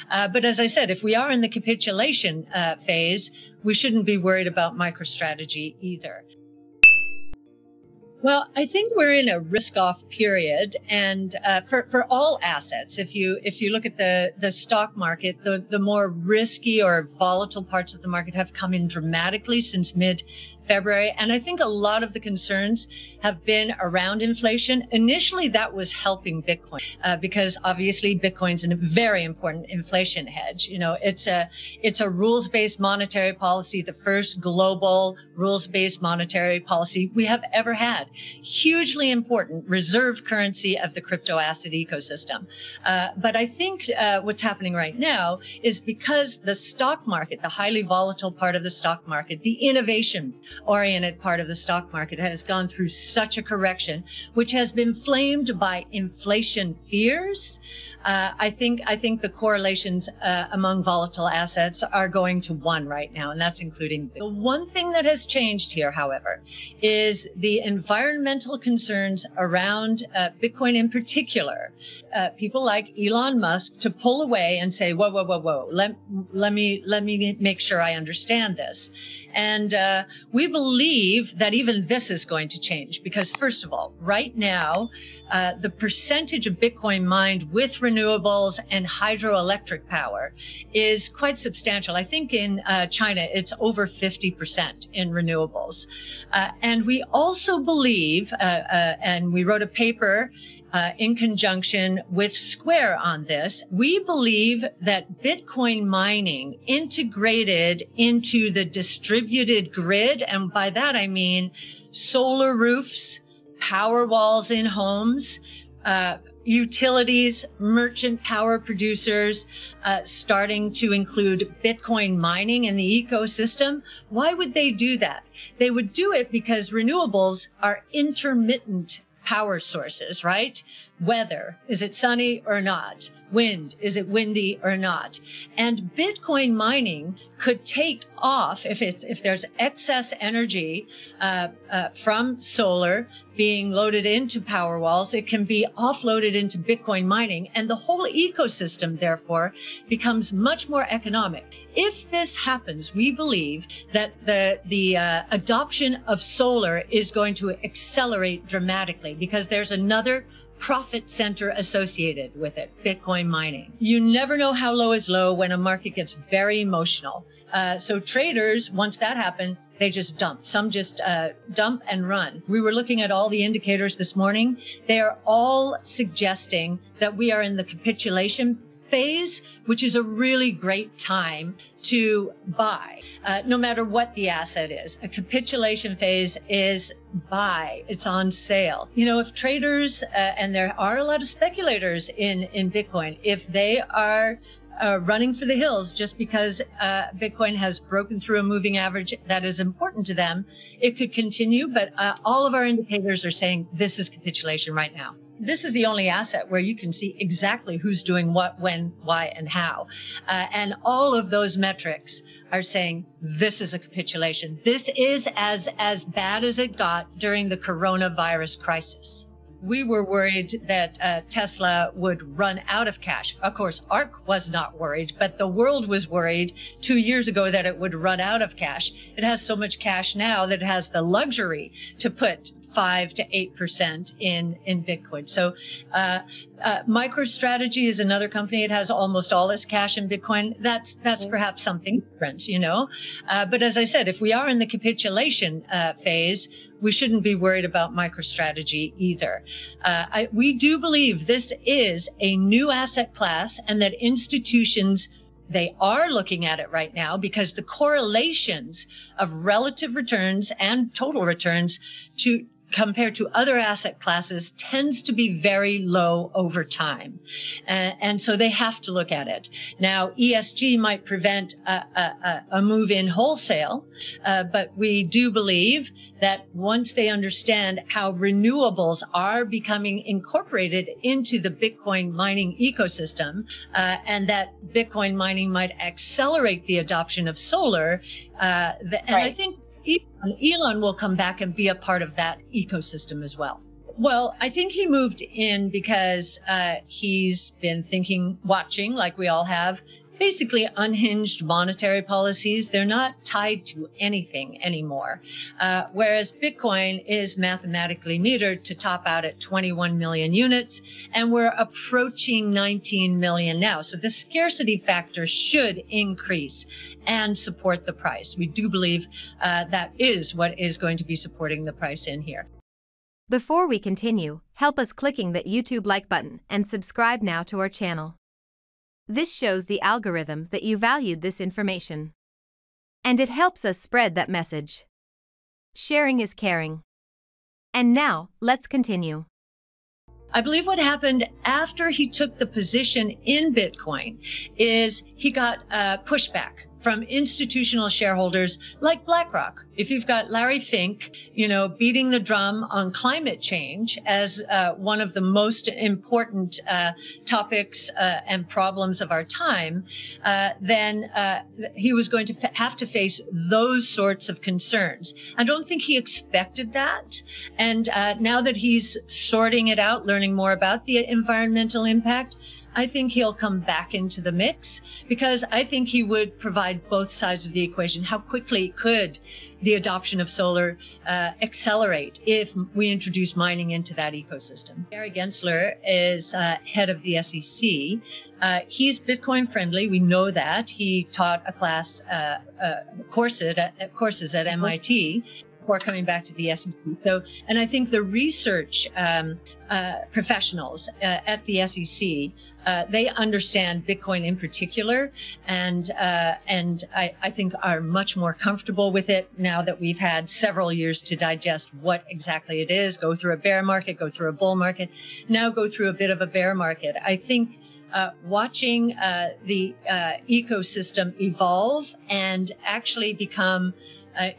But as I said, if we are in the capitulation phase, we shouldn't be worried about MicroStrategy either. Well, I think we're in a risk-off period, and for all assets, if you look at the stock market, the more risky or volatile parts of the market have come in dramatically since mid-February, and I think a lot of the concerns have been around inflation. Initially, that was helping Bitcoin because obviously Bitcoin's a very important inflation hedge. You know, it's a rules-based monetary policy, the first global rules-based monetary policy we have ever had. Hugely important reserve currency of the crypto asset ecosystem. But I think what's happening right now is because the stock market, the highly volatile part of the stock market, the innovation-oriented part of the stock market has gone through such a correction, which has been flamed by inflation fears. I think the correlations among volatile assets are going to one right now, and that's including. The one thing that has changed here, however, is the environmental concerns around Bitcoin in particular. People like Elon Musk to pull away and say, whoa, whoa, whoa, whoa, let me make sure I understand this. And we believe that even this is going to change because, first of all, right now, the percentage of Bitcoin mined with renewables and hydroelectric power is quite substantial. I think in China, it's over 50% in renewables. And we also believe, and we wrote a paper in conjunction with Square on this, we believe that Bitcoin mining integrated into the distributed grid, and by that I mean solar roofs, power walls in homes, utilities, merchant power producers, starting to include Bitcoin mining in the ecosystem. Why would they do that? They would do it because renewables are intermittent power sources, right? Weather, is it sunny or not? Wind, is it windy or not? And Bitcoin mining could take off if there's excess energy from solar being loaded into power walls. It can be offloaded into Bitcoin mining, and the whole ecosystem, therefore, becomes much more economic. If this happens, we believe that the adoption of solar is going to accelerate dramatically because there's another profit center associated with it, Bitcoin mining. You never know how low is low when a market gets very emotional. So traders, once that happened, they just dump. Some just dump and run. We were looking at all the indicators this morning. They are all suggesting that we are in the capitulation phase, which is a really great time to buy, no matter what the asset is. A capitulation phase is buy. It's on sale. You know, if traders, and there are a lot of speculators in Bitcoin, if they are running for the hills just because Bitcoin has broken through a moving average that is important to them, it could continue. But all of our indicators are saying this is capitulation right now. This is the only asset where you can see exactly who's doing what, when, why, and how. And all of those metrics are saying this is a capitulation. This is as bad as it got during the coronavirus crisis. We were worried that Tesla would run out of cash. Of course, ARK was not worried, but the world was worried 2 years ago that it would run out of cash. It has so much cash now that it has the luxury to put 5 to 8% in Bitcoin. So MicroStrategy is another company. It has almost all its cash in Bitcoin. That's perhaps something different, you know. But as I said, if we are in the capitulation phase, we shouldn't be worried about MicroStrategy either. We do believe this is a new asset class and that institutions, they are looking at it right now because the correlations of relative returns and total returns compared to other asset classes tends to be very low over time. And so they have to look at it. Now, ESG might prevent a move in wholesale, but we do believe that once they understand how renewables are becoming incorporated into the Bitcoin mining ecosystem, and that Bitcoin mining might accelerate the adoption of solar, and I think Elon will come back and be a part of that ecosystem as well. Well, I think he moved in because he's been watching, like we all have, basically unhinged monetary policies. They're not tied to anything anymore. Whereas Bitcoin is mathematically metered to top out at 21 million units, and we're approaching 19 million now. So the scarcity factor should increase and support the price. We do believe that is what is going to be supporting the price in here. Before we continue, help us clicking that YouTube like button and subscribe now to our channel. This shows the algorithm that you valued this information. And it helps us spread that message. Sharing is caring. And now, let's continue. I believe what happened after he took the position in Bitcoin is he got pushback from institutional shareholders like BlackRock. If you've got Larry Fink, beating the drum on climate change as one of the most important topics and problems of our time, then he was going to have to face those sorts of concerns. I don't think he expected that. And now that he's sorting it out, learning more about the environmental impact, I think he'll come back into the mix because I think he would provide both sides of the equation. How quickly could the adoption of solar accelerate if we introduce mining into that ecosystem? Gary Gensler is head of the SEC. He's Bitcoin friendly. We know that. He taught a class courses at MIT. Before coming back to the SEC. And I think the research professionals at the SEC, they understand Bitcoin in particular, and I think are much more comfortable with it now that we've had several years to digest what exactly it is, go through a bear market, go through a bull market, now go through a bit of a bear market. I think watching the ecosystem evolve and actually become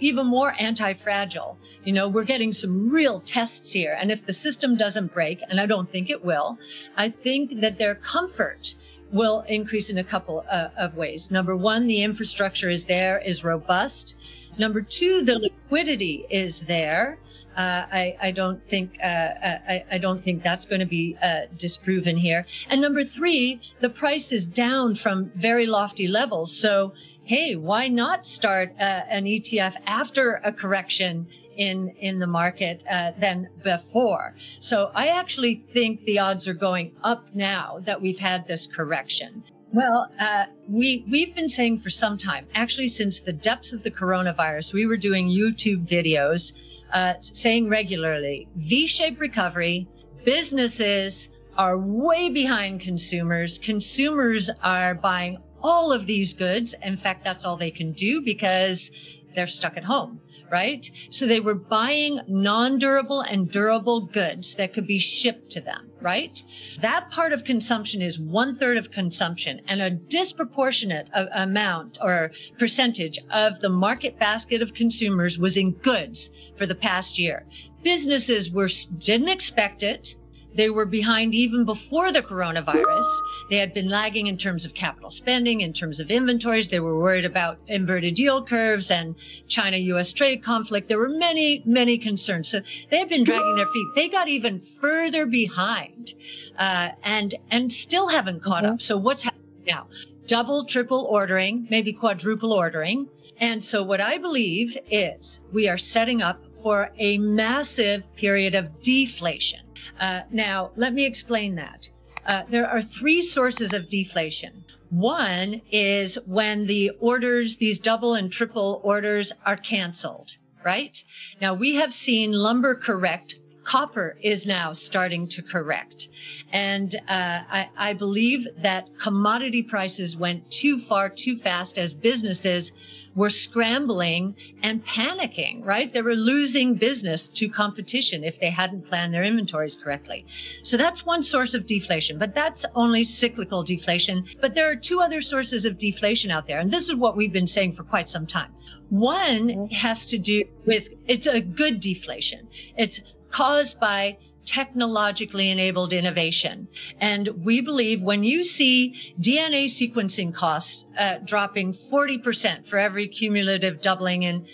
even more anti-fragile. We're getting some real tests here. And if the system doesn't break, and I don't think it will, I think that their comfort will increase in a couple of ways. Number one, the infrastructure is there, is robust. Number two, the liquidity is there. I don't think that's going to be disproven here. And number three, the price is down from very lofty levels. So, hey, why not start an ETF after a correction in the market than before? So I actually think the odds are going up now that we've had this correction. Well, we've been saying for some time, actually since the depths of the coronavirus, we were doing YouTube videos saying regularly, V-shaped recovery, businesses are way behind consumers. Consumers are buying all of these goods. In fact, that's all they can do because they're stuck at home, right? So they were buying non-durable and durable goods that could be shipped to them, right? That part of consumption is 1/3 of consumption, and a disproportionate amount or percentage of the market basket of consumers was in goods for the past year. Businesses didn't expect it. They were behind even before the coronavirus. They had been lagging in terms of capital spending, in terms of inventories. They were worried about inverted yield curves and China-U.S. trade conflict. There were many, many concerns. So they had been dragging their feet. They got even further behind and still haven't caught up. So what's happening now? Double, triple ordering, maybe quadruple ordering. And so what I believe is we are setting up for a massive period of deflation. Now, let me explain that. There are three sources of deflation. One is when the orders, these double and triple orders, are canceled, right? Now, we have seen lumber correct. Copper is now starting to correct. And I believe that commodity prices went too far, too fast as businesses were scrambling and panicking, right? They were losing business to competition if they hadn't planned their inventories correctly. So that's one source of deflation, but that's only cyclical deflation. But there are two other sources of deflation out there. And this is what we've been saying for quite some time. One has to do with, it's a good deflation. It's caused by technologically enabled innovation. And we believe when you see DNA sequencing costs dropping 40% for every cumulative doubling in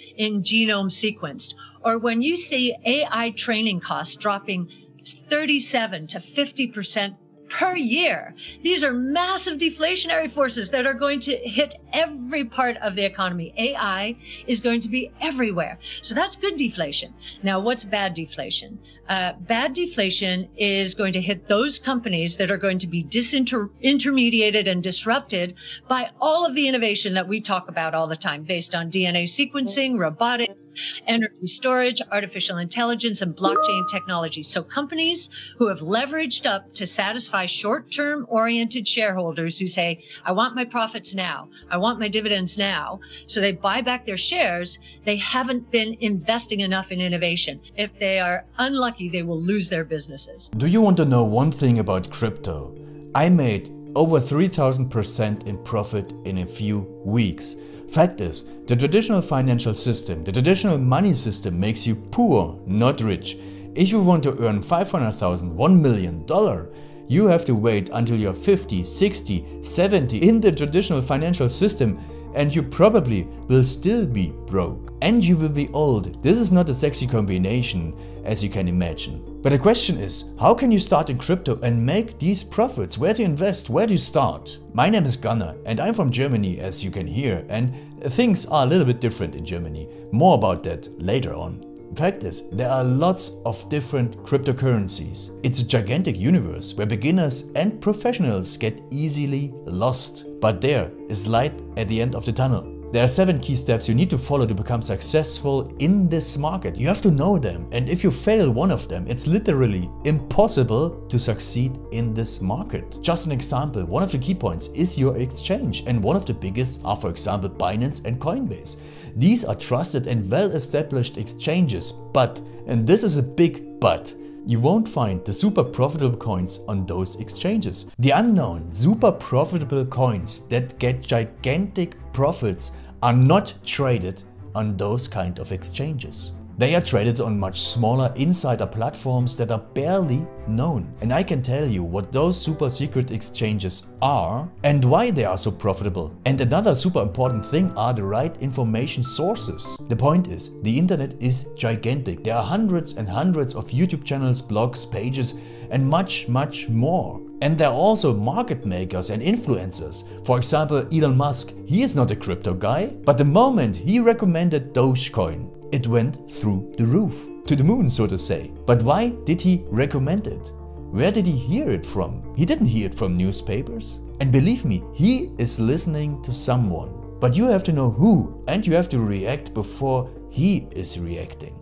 genome sequenced, or when you see AI training costs dropping It's 37 to 50% per year. These are massive deflationary forces that are going to hit every part of the economy. AI is going to be everywhere. So that's good deflation. Now, what's bad deflation? Bad deflation is going to hit those companies that are going to be disintermediated and disrupted by all of the innovation that we talk about all the time, based on DNA sequencing, robotics, energy storage, artificial intelligence, and blockchain technology. So companies who have leveraged up to satisfy short-term oriented shareholders who say, I want my profits now, I want my dividends now, so they buy back their shares, they haven't been investing enough in innovation. If they are unlucky, they will lose their businesses. Do you want to know one thing about crypto? I made over 3,000% in profit in a few weeks. Fact is, the traditional financial system, the traditional money system makes you poor, not rich. If you want to earn $500,000, $1 million, you have to wait until you're 50, 60, 70 in the traditional financial system, and you probably will still be broke. And you will be old. This is not a sexy combination, as you can imagine. But the question is, how can you start in crypto and make these profits? Where to invest? Where to start? My name is Gunnar and I'm from Germany, as you can hear, and things are a little bit different in Germany. More about that later on. Fact is, there are lots of different cryptocurrencies. It's a gigantic universe where beginners and professionals get easily lost. But there is light at the end of the tunnel. There are 7 key steps you need to follow to become successful in this market. You have to know them, and if you fail one of them, it's literally impossible to succeed in this market. Just an example, one of the key points is your exchange, and one of the biggest are, for example, Binance and Coinbase. These are trusted and well-established exchanges, but, and this is a big but, you won't find the super profitable coins on those exchanges. The unknown super profitable coins that get gigantic profits are not traded on those kind of exchanges. They are traded on much smaller insider platforms that are barely known. And I can tell you what those super secret exchanges are and why they are so profitable. And another super important thing are the right information sources. The point is, the internet is gigantic. There are hundreds and hundreds of YouTube channels, blogs, pages, and much more. And there are also market makers and influencers. For example, Elon Musk, he is not a crypto guy, but the moment he recommended Dogecoin, it went through the roof, to the moon, so to say. But why did he recommend it? Where did he hear it from? He didn't hear it from newspapers. And believe me, he is listening to someone. But you have to know who, and you have to react before he is reacting.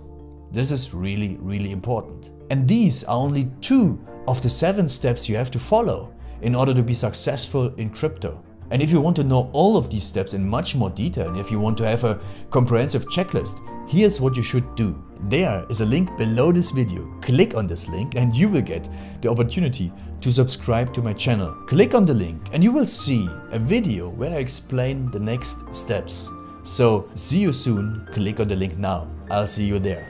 This is really important. And these are only 2 of the 7 steps you have to follow in order to be successful in crypto. And if you want to know all of these steps in much more detail, and if you want to have a comprehensive checklist, here's what you should do. There is a link below this video. Click on this link and you will get the opportunity to subscribe to my channel. Click on the link and you will see a video where I explain the next steps. So see you soon. Click on the link now. I'll see you there.